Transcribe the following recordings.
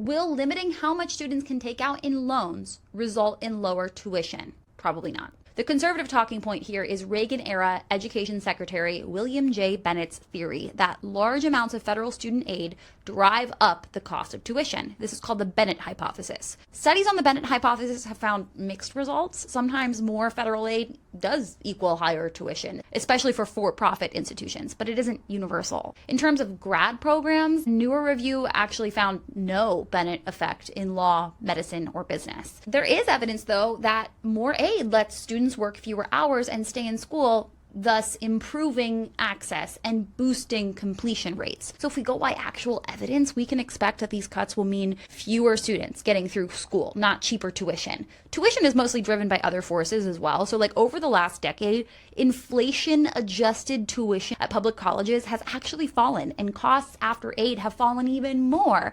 Will limiting how much students can take out in loans result in lower tuition? Probably not. The conservative talking point here is Reagan-era Education Secretary William J. Bennett's theory that large amounts of federal student aid drive up the cost of tuition. This is called the Bennett hypothesis. Studies on the Bennett hypothesis have found mixed results. Sometimes more federal aid does equal higher tuition, especially for-profit institutions, but it isn't universal. In terms of grad programs, newer review actually found no Bennett effect in law, medicine, or business. There is evidence, though, that more aid lets students work fewer hours and stay in school, thus improving access and boosting completion rates. So if we go by actual evidence, we can expect that these cuts will mean fewer students getting through school, not cheaper tuition. Tuition is mostly driven by other forces as well. So like over the last decade, inflation-adjusted tuition at public colleges has actually fallen, and costs after aid have fallen even more.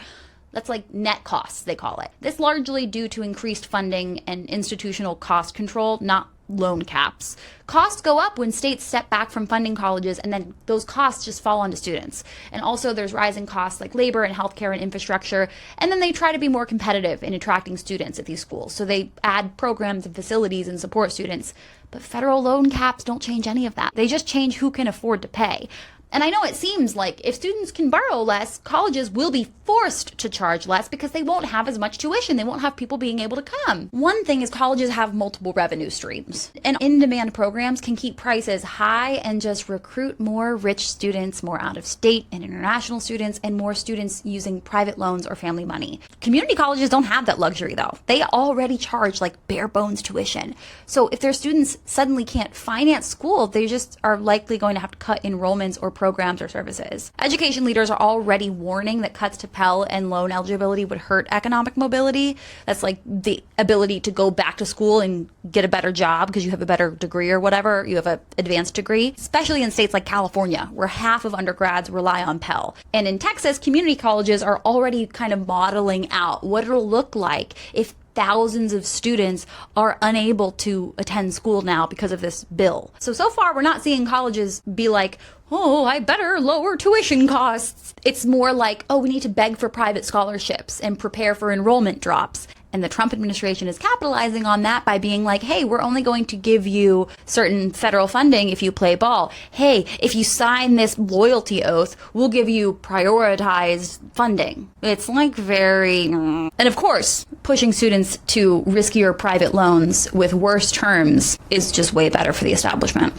That's like net costs, they call it. This largely due to increased funding and institutional cost control, not loan caps. Costs go up when states step back from funding colleges, and then those costs just fall onto students. And also there's rising costs like labor and healthcare and infrastructure, and then they try to be more competitive in attracting students at these schools. So they add programs and facilities and support students. But federal loan caps don't change any of that. They just change who can afford to pay. And I know it seems like if students can borrow less, colleges will be forced to charge less because they won't have as much tuition. They won't have people being able to come. One thing is colleges have multiple revenue streams, and in-demand programs can keep prices high and just recruit more rich students, more out-of-state and international students, and more students using private loans or family money. Community colleges don't have that luxury, though. They already charge like bare bones tuition. So if their students suddenly can't finance school, they just are likely going to have to cut enrollments or programs or services. Education leaders are already warning that cuts to Pell and loan eligibility would hurt economic mobility. That's like the ability to go back to school and get a better job because you have a better degree or whatever, you have an advanced degree, especially in states like California, where half of undergrads rely on Pell. And in Texas, community colleges are already kind of modeling out what it'll look like if thousands of students are unable to attend school now because of this bill. So far, we're not seeing colleges be like, oh, I better lower tuition costs. It's more like, oh, we need to beg for private scholarships and prepare for enrollment drops. And the Trump administration is capitalizing on that by being like, hey, we're only going to give you certain federal funding if you play ball. Hey, if you sign this loyalty oath, we'll give you prioritized funding. It's like very... And of course, pushing students to riskier private loans with worse terms is just way better for the establishment.